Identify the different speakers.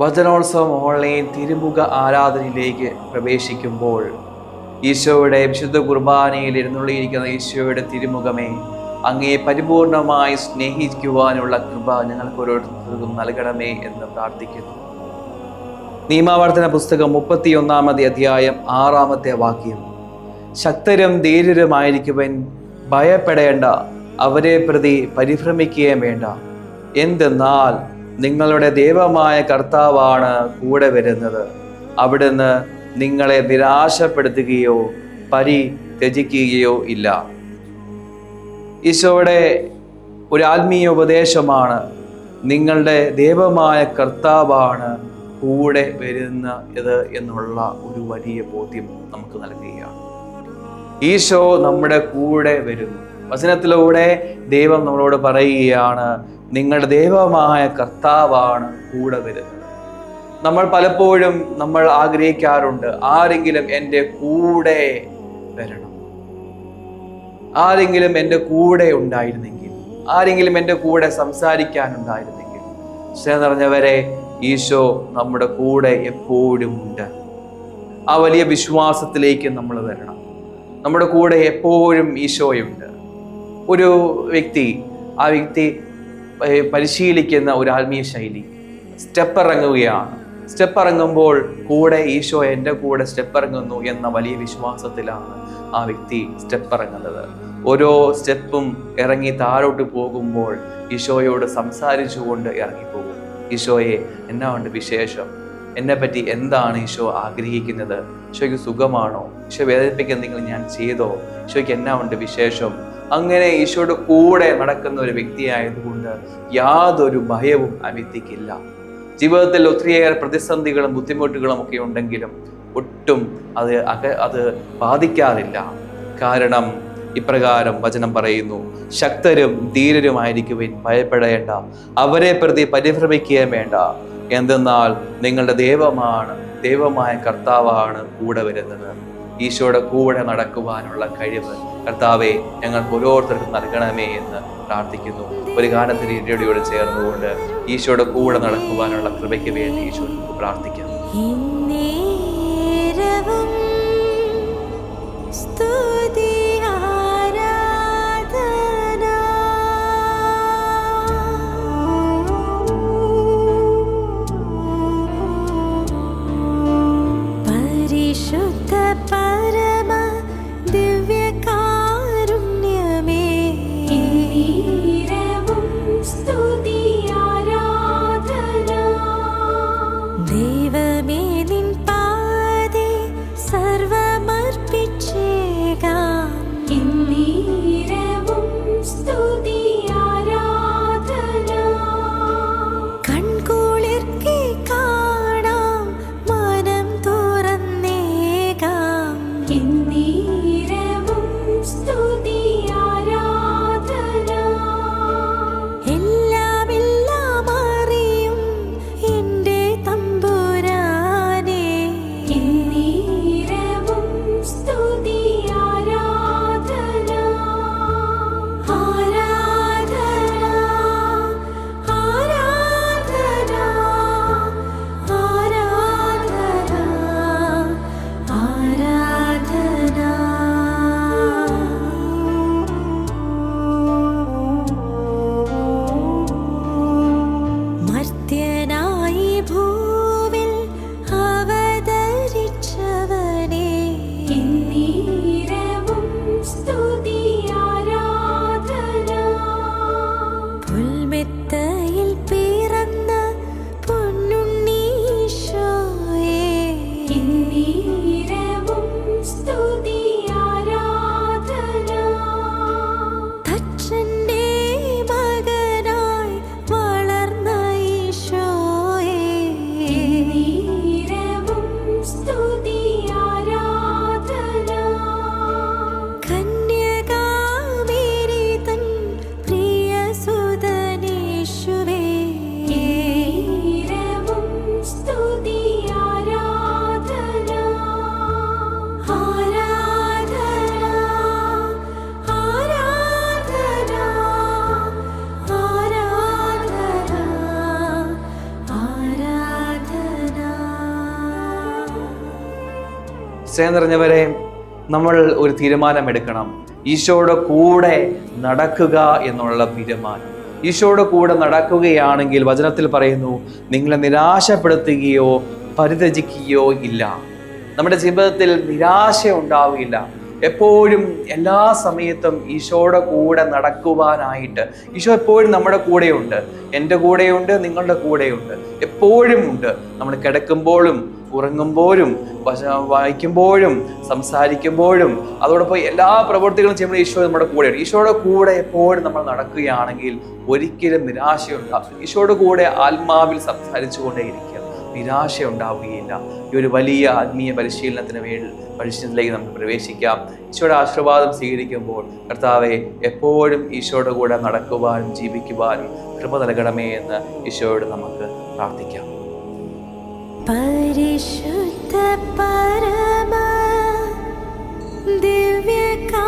Speaker 1: വചനോത്സവം online തിരുമുഖ ആരാധനയിലേക്ക് പ്രവേശിക്കുമ്പോൾ ഈശോയുടെ വിശുദ്ധ കുർബാനയിൽ എഴുന്നള്ളിയിരിക്കുന്ന ഈശോയുടെ തിരുമുഖമേ, അങ്ങയെ പരിപൂർണമായി സ്നേഹിക്കുവാനുള്ള കൃപ ഞങ്ങൾക്ക് ഓരോരുത്തർക്കും നൽകണമേ എന്ന് പ്രാർത്ഥിക്കുന്നു. നിയമാവർത്തന പുസ്തകം 31 അധ്യായം 6 വാക്യം. ശക്തരും ധീരരുമായിരിക്കുവൻ ഭയപ്പെടേണ്ട, അവരെ പ്രതി പരിഭ്രമിക്കുകയും വേണ്ട. എന്തെന്നാൽ നിങ്ങളുടെ ദൈവമായ കർത്താവാണ് കൂടെ വരുന്നത്. അവിടുന്ന് നിങ്ങളെ നിരാശപ്പെടുത്തുകയോ പരിത്യജിക്കുകയോ ഇല്ല. ഈശോയുടെ ഒരു ആത്മീയ ഉപദേശമാണ്, നിങ്ങളുടെ ദൈവമായ കർത്താവാണ് കൂടെ വരുന്നത് എന്നുള്ള ഒരു വലിയ ബോധ്യം നമുക്ക് നൽകുകയാണ്. ഈശോ നമ്മുടെ കൂടെ വരുന്നു. വചനത്തിലൂടെ ദൈവം നമ്മളോട് പറയുകയാണ്, നിങ്ങളുടെ ദൈവമായ കർത്താവാണ് കൂടെ വരുന്നത്. നമ്മൾ പലപ്പോഴും ആഗ്രഹിക്കാറുണ്ട്, ആരെങ്കിലും എൻ്റെ കൂടെ വരണം, ആരെങ്കിലും എൻ്റെ കൂടെ ഉണ്ടായിരുന്നെങ്കിൽ, ആരെങ്കിലും എൻ്റെ കൂടെ സംസാരിക്കാനുണ്ടായിരുന്നെങ്കിൽ. സ്നേഹം നിറഞ്ഞവരെ, ഈശോ നമ്മുടെ കൂടെ എപ്പോഴും ഉണ്ട്. ആ വലിയ വിശ്വാസത്തിലേക്ക് നമ്മൾ വരണം. നമ്മുടെ കൂടെ എപ്പോഴും ഈശോയുണ്ട്. ഒരു വ്യക്തി പരിശീലിക്കുന്ന ഒരു ആത്മീയ ശൈലി, സ്റ്റെപ്പ് ഇറങ്ങുകയാണ്. സ്റ്റെപ്പ് ഇറങ്ങുമ്പോൾ കൂടെ ഈശോ എൻ്റെ കൂടെ സ്റ്റെപ്പ് ഇറങ്ങുന്നു എന്ന വലിയ വിശ്വാസത്തിലാണ് ആ വ്യക്തി സ്റ്റെപ്പ് ഇറങ്ങുന്നത്. ഓരോ സ്റ്റെപ്പും ഇറങ്ങി താഴോട്ട് പോകുമ്പോൾ ഈശോയോട് സംസാരിച്ചുകൊണ്ട് ഇറങ്ങിപ്പോകും. ഈശോയെ, എന്നാ ഉണ്ട് വിശേഷം? എന്നെ പറ്റി എന്താണ് ഈശോ ആഗ്രഹിക്കുന്നത്? ഈശോയ്ക്ക് സുഖമാണോ? ഈശോ വേദനിപ്പിക്കുന്ന എന്തെങ്കിലും ഞാൻ ചെയ്തോ? ഈശോയ്ക്ക് എന്നാ ഉണ്ട് വിശേഷം? അങ്ങനെ ഈശോയുടെ കൂടെ നടക്കുന്ന ഒരു വ്യക്തിയായതുകൊണ്ട് യാതൊരു ഭയവും ആ വ്യക്തിക്കില്ല. ജീവിതത്തിൽ ഒത്തിരിയേറെ പ്രതിസന്ധികളും ബുദ്ധിമുട്ടുകളും ഒക്കെ ഉണ്ടെങ്കിലും ഒട്ടും അത് ബാധിക്കാറില്ല. കാരണം ഇപ്രകാരം വചനം പറയുന്നു, ശക്തരും ധീരരുമായിരിക്കുവിൻ, ഭയപ്പെടേണ്ട, അവരെ പ്രതി പരിഭ്രമിക്കുകയും വേണ്ട. എന്തെന്നാൽ നിങ്ങളുടെ ദൈവമായ കർത്താവാണ് കൂടെ വരുന്നത്. ഈശോയുടെ കൂടെ നടക്കുവാനുള്ള കഴിവ് കർത്താവെ ഞങ്ങൾക്ക് ഓരോരുത്തർക്കും നൽകണമേ എന്ന് പ്രാർത്ഥിക്കുന്നു. ഒരു ഗാനത്തിന് ഇരയോട് ചേർന്നുകൊണ്ട് ഈശോയുടെ കൂടെ നടക്കുവാനുള്ള കൃപയ്ക്ക് വേണ്ടി ഈശോയ്ക്ക് പ്രാർത്ഥിക്കാം.
Speaker 2: ദൈവമേ നിൻ
Speaker 1: സ്നേഹം നിറഞ്ഞവരെ, നമ്മൾ ഒരു തീരുമാനമെടുക്കണം. ഈശോയുടെ കൂടെ നടക്കുക എന്നുള്ള തീരുമാനം. ഈശോയുടെ കൂടെ നടക്കുകയാണെങ്കിൽ വചനത്തിൽ പറയുന്നു, നിങ്ങളെ നിരാശപ്പെടുത്തുകയോ പരിത്യജിക്കുകയോ ഇല്ല. നമ്മുടെ ജീവിതത്തിൽ നിരാശ ഉണ്ടാവുകയില്ല. എപ്പോഴും എല്ലാ സമയത്തും ഈശോയുടെ കൂടെ നടക്കുവാനായിട്ട് ഈശോ എപ്പോഴും നമ്മുടെ കൂടെയുണ്ട്. എൻ്റെ കൂടെയുണ്ട്, നിങ്ങളുടെ കൂടെയുണ്ട്, എപ്പോഴും ഉണ്ട്. നമ്മൾ കിടക്കുമ്പോഴും ഉറങ്ങുമ്പോഴും വായിക്കുമ്പോഴും സംസാരിക്കുമ്പോഴും അതോടൊപ്പം എല്ലാ പ്രവൃത്തികളും ചെയ്യുമ്പോൾ ഈശോ നമ്മുടെ കൂടെയുണ്ട്. ഈശോയുടെ കൂടെ എപ്പോഴും നമ്മൾ നടക്കുകയാണെങ്കിൽ ഒരിക്കലും നിരാശയുണ്ടാകും. ഈശോയുടെ കൂടെ ആത്മാവിൽ സംസാരിച്ചു കൊണ്ടേയിരിക്കുക, നിരാശ ഉണ്ടാവുകയില്ല. ഈ ഒരു വലിയ ആത്മീയ പരിശീലനത്തിലേക്ക് നമുക്ക് പ്രവേശിക്കാം. ഈശോയുടെ ആശീർവാദം സ്വീകരിക്കുമ്പോൾ കർത്താവെ, എപ്പോഴും ഈശോയുടെ കൂടെ നടക്കുവാനും ജീവിക്കുവാനും കൃപ നൽകണമേ എന്ന് ഈശോയോട് നമുക്ക് പ്രാർത്ഥിക്കാം.
Speaker 2: പരിശുദ്ധ പരമ ദിവ്യകാ